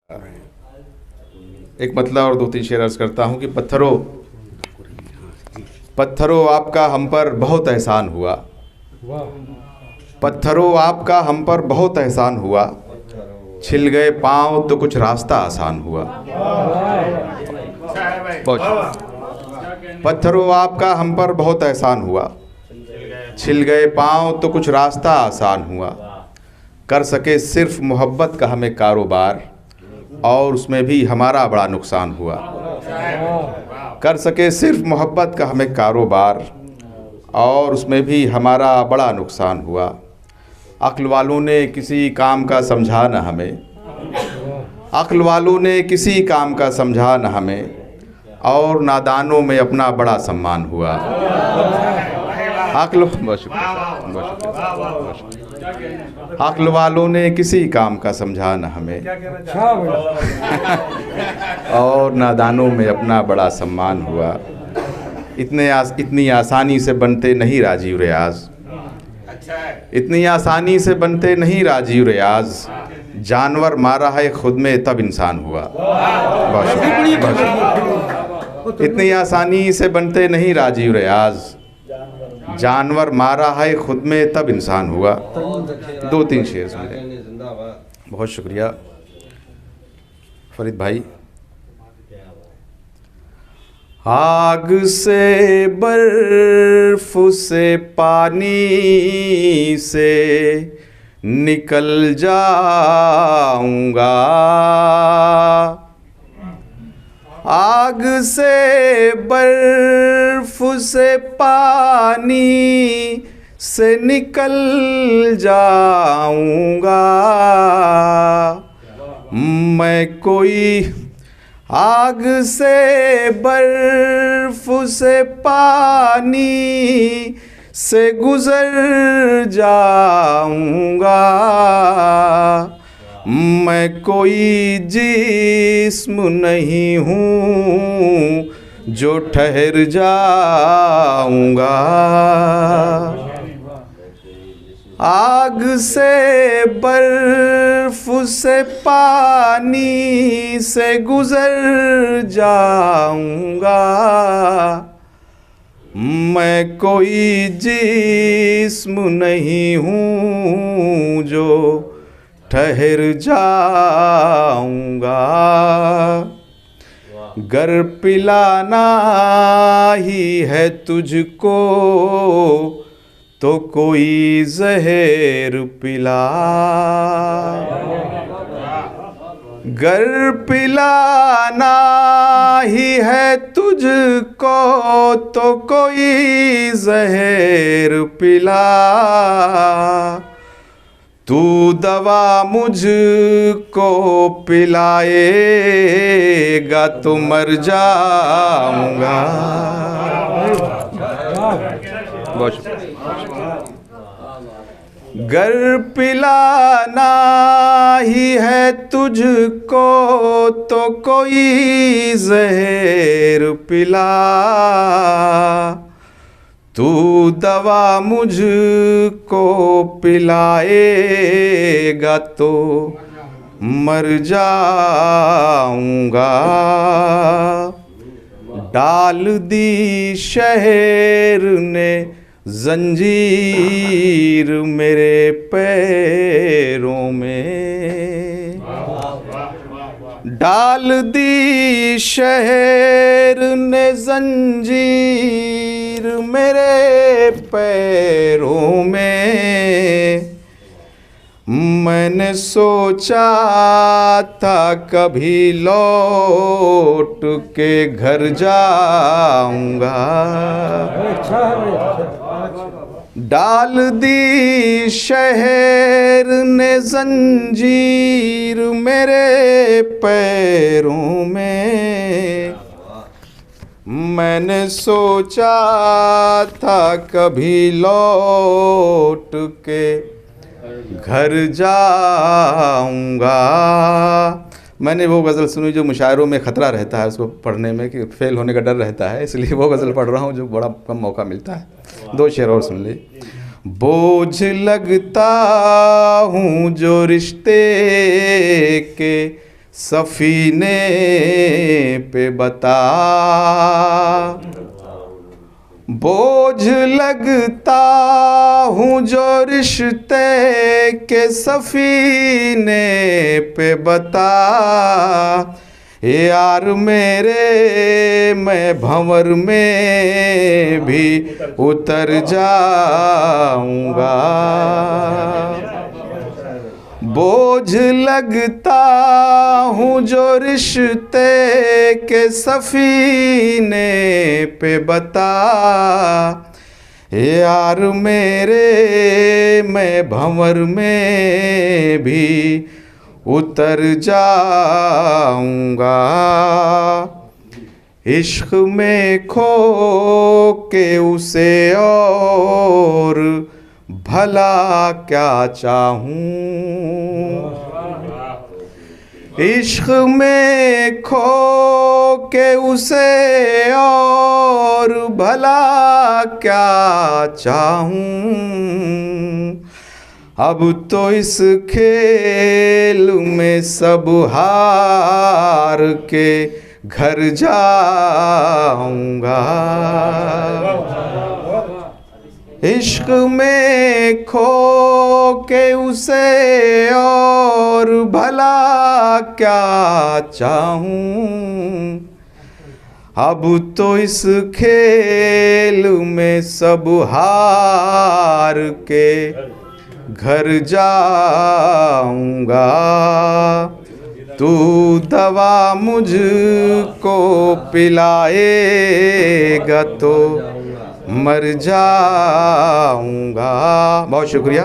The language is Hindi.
एक मतलब और 2-3 शेर अर्ज करता हूँ कि पत्थरों आपका हम पर बहुत एहसान हुआ, पत्थरों आपका हम पर बहुत एहसान हुआ, छिल गए पाँव तो कुछ रास्ता आसान हुआ। पत्थरों आपका हम पर बहुत एहसान हुआ, छिल गए पाँव तो कुछ रास्ता आसान हुआ। कर सके सिर्फ मोहब्बत का हमें कारोबार, और उसमें भी हमारा बड़ा नुकसान हुआ। कर सके सिर्फ मोहब्बत का हमें कारोबार, और उसमें भी हमारा बड़ा नुकसान हुआ। अक्ल वालों ने किसी काम का समझा न हमें, अक्ल वालों ने किसी काम का समझा न हमें, और नादानों में अपना बड़ा सम्मान हुआ। अक्ल वालों ने किसी काम का समझा न हमें, और नादानों में अपना बड़ा सम्मान हुआ। इतनी आसानी से बनते नहीं राजीव रियाज, इतनी आसानी से बनते नहीं राजीव रियाज। जानवर मारा है खुद में तब इंसान हुआ। इतनी आसानी से बनते नहीं राजीव रियाज, जानवर मारा है खुद में तब इंसान हुआ। 2-3 शेर सुन लें। बहुत शुक्रिया फरीद भाई। आग से बर्फ से पानी से निकल जाऊंगा, आग से बर्फ से पानी से निकल जाऊंगा। मैं कोई आग से बर्फ से पानी से गुजर जाऊंगा। मैं कोई जिस्म नहीं हूँ जो ठहर जाऊंगा। आग से बर्फ से पानी से गुजर जाऊंगा। मैं कोई जिस्म नहीं हूँ जो ठहर जाऊंगा। गर पिलाना ही है तुझको तो कोई जहर पिला, गर पिलाना ही है तुझको तो कोई जहर पिला। तू दवा मुझको पिलाएगा तो मर जाऊंगा। गर पिलाना ही है तुझको तो कोई जहर पिला। तू दवा मुझको पिलाएगा तो मर जाऊंगा। डाल दी शहर ने जंजीर मेरे पैरों में, डाल दी शहर ने जंजीर मेरे पैरों में। मैंने सोचा था कभी लौट के घर जाऊंगा। डाल दी शहर ने जंजीर मेरे पैरों में। मैंने सोचा था कभी लौट के घर जाऊंगा। मैंने वो गज़ल सुनी जो मुशायरों में ख़तरा रहता है उसको पढ़ने में कि फ़ेल होने का डर रहता है, इसलिए वो गज़ल पढ़ रहा हूँ जो बड़ा कम मौका मिलता है। 2 शेर और सुन ले। बोझ लगता हूँ जो रिश्ते के सफीने पे बता। बोझ लगता हूँ जो रिश्ते के सफीने पे बता। यार मेरे मैं भंवर में भी उतर जाऊंगा। बोझ लगता हूँ जो रिश्ते के सफीने पे बता। यार मेरे मैं भंवर में भी उतर जाऊंगा। इश्क में खो के उसे और भला क्या चाहूं। इश्क में खो के उसे और भला क्या चाहूं। अब तो इस खेल में सब हार के घर जाऊंगा। इश्क में खो के उसे और भला क्या चाहूं। अब तो इस खेल में सब हार के घर जाऊंगा। तू दवा मुझको पिलाएगा तो मर जाऊंगा। बहुत शुक्रिया।